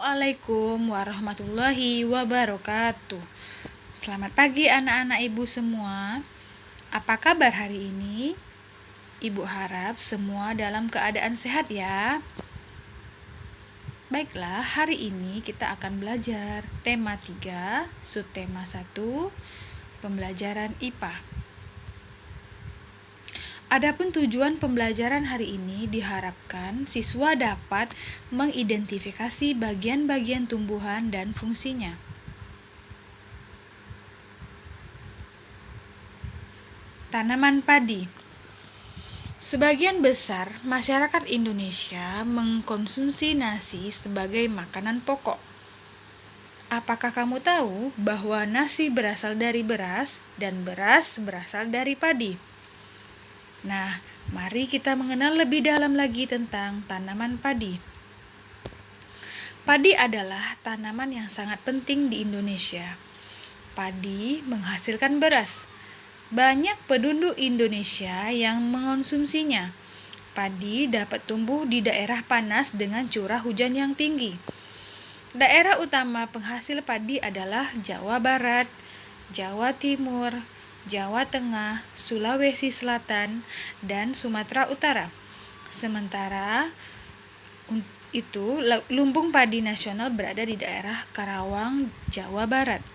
Assalamualaikum warahmatullahi wabarakatuh. Selamat pagi anak-anak ibu semua. Apa kabar hari ini? Ibu harap semua dalam keadaan sehat ya. Baiklah, hari ini kita akan belajar tema 3, subtema 1, pembelajaran IPA. Adapun tujuan pembelajaran hari ini diharapkan siswa dapat mengidentifikasi bagian-bagian tumbuhan dan fungsinya. Tanaman padi. Sebagian besar masyarakat Indonesia mengkonsumsi nasi sebagai makanan pokok. Apakah kamu tahu bahwa nasi berasal dari beras dan beras berasal dari padi? Nah, mari kita mengenal lebih dalam lagi tentang tanaman padi. Padi adalah tanaman yang sangat penting di Indonesia. Padi menghasilkan beras. Banyak penduduk Indonesia yang mengonsumsinya. Padi dapat tumbuh di daerah panas dengan curah hujan yang tinggi. Daerah utama penghasil padi adalah Jawa Barat, Jawa Timur, Jawa Tengah, Sulawesi Selatan, dan Sumatera Utara. Sementara itu, lumbung padi nasional berada di daerah Karawang, Jawa Barat.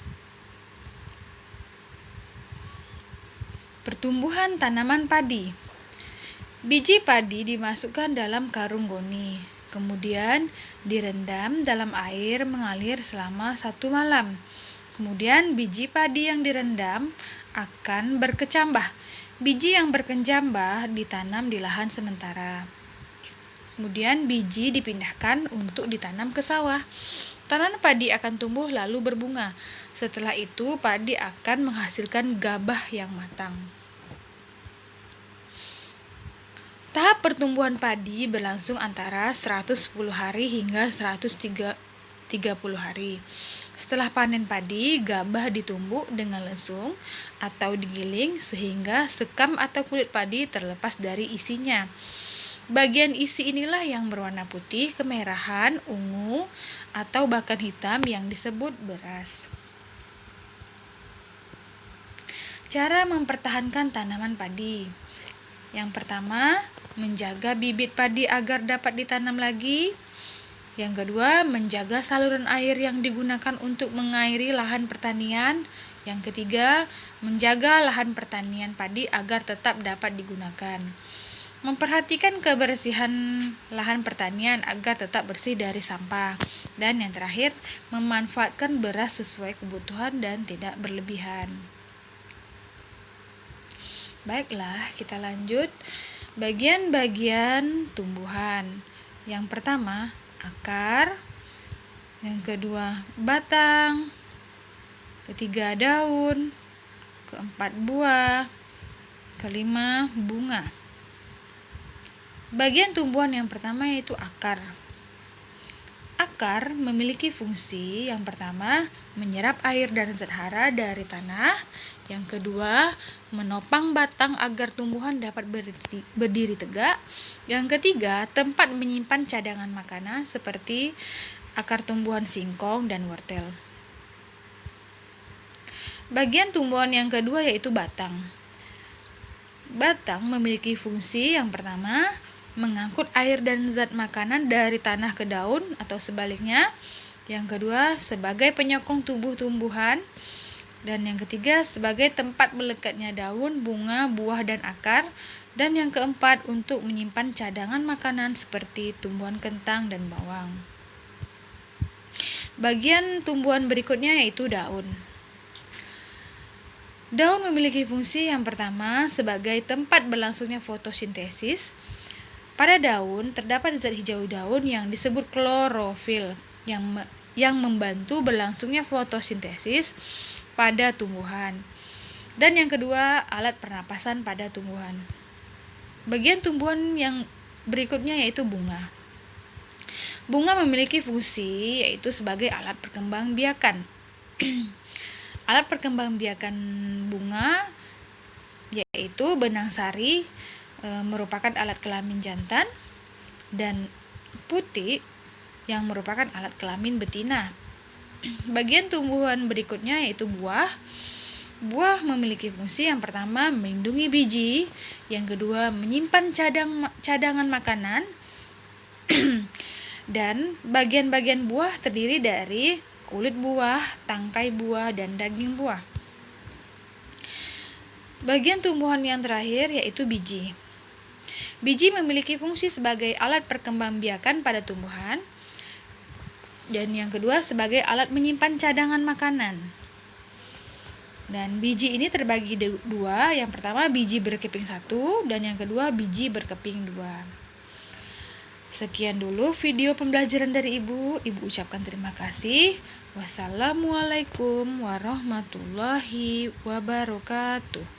Pertumbuhan tanaman padi. Biji padi dimasukkan dalam karung goni, kemudian direndam dalam air mengalir selama 1 malam. Kemudian biji padi yang direndam akan berkecambah. Biji yang berkecambah ditanam di lahan sementara. Kemudian biji dipindahkan untuk ditanam ke sawah. Tanaman padi akan tumbuh lalu berbunga. Setelah itu padi akan menghasilkan gabah yang matang. Tahap pertumbuhan padi berlangsung antara 110 hari hingga 130 hari. Setelah panen padi, gabah ditumbuk dengan lesung atau digiling sehingga sekam atau kulit padi terlepas dari isinya. Bagian isi inilah yang berwarna putih, kemerahan, ungu, atau bahkan hitam yang disebut beras. Cara mempertahankan tanaman padi. Yang pertama, menjaga bibit padi agar dapat ditanam lagi. Yang kedua, menjaga saluran air yang digunakan untuk mengairi lahan pertanian. Yang ketiga, menjaga lahan pertanian padi agar tetap dapat digunakan. Memperhatikan kebersihan lahan pertanian agar tetap bersih dari sampah. Dan yang terakhir, memanfaatkan beras sesuai kebutuhan dan tidak berlebihan. Baiklah, kita lanjut. Bagian-bagian tumbuhan. Yang pertama, akar. Yang kedua, batang. Ketiga, daun. Keempat, buah. Kelima, bunga. Bagian tumbuhan yang pertama yaitu akar. Akar memiliki fungsi yang pertama, menyerap air dan zat hara dari tanah. Yang kedua, menopang batang agar tumbuhan dapat berdiri tegak. Yang ketiga, tempat menyimpan cadangan makanan seperti akar tumbuhan singkong dan wortel. Bagian tumbuhan yang kedua yaitu batang. Batang memiliki fungsi yang pertama, mengangkut air dan zat makanan dari tanah ke daun atau sebaliknya. Yang kedua, sebagai penyokong tubuh tumbuhan. Dan yang ketiga, sebagai tempat melekatnya daun, bunga, buah, dan akar. Dan yang keempat, untuk menyimpan cadangan makanan seperti tumbuhan kentang dan bawang. Bagian tumbuhan berikutnya yaitu daun. Daun memiliki fungsi yang pertama sebagai tempat berlangsungnya fotosintesis. Pada daun terdapat zat hijau daun yang disebut klorofil yang membantu berlangsungnya fotosintesis pada tumbuhan. Dan yang kedua, alat pernapasan pada tumbuhan. Bagian tumbuhan yang berikutnya yaitu bunga. Bunga memiliki fungsi yaitu sebagai alat perkembangbiakan. Alat perkembangbiakan bunga yaitu benang sari merupakan alat kelamin jantan, dan putik yang merupakan alat kelamin betina. Bagian tumbuhan berikutnya yaitu buah. Buah memiliki fungsi yang pertama melindungi biji, yang kedua menyimpan cadangan makanan, dan bagian-bagian buah terdiri dari kulit buah, tangkai buah, dan daging buah. Bagian tumbuhan yang terakhir yaitu biji. Biji memiliki fungsi sebagai alat perkembangbiakan pada tumbuhan, dan yang kedua sebagai alat menyimpan cadangan makanan. Dan biji ini terbagi dua, yang pertama biji berkeping 1 dan yang kedua biji berkeping 2. Sekian dulu video pembelajaran dari Ibu. Ibu ucapkan terima kasih. Wassalamualaikum warahmatullahi wabarakatuh.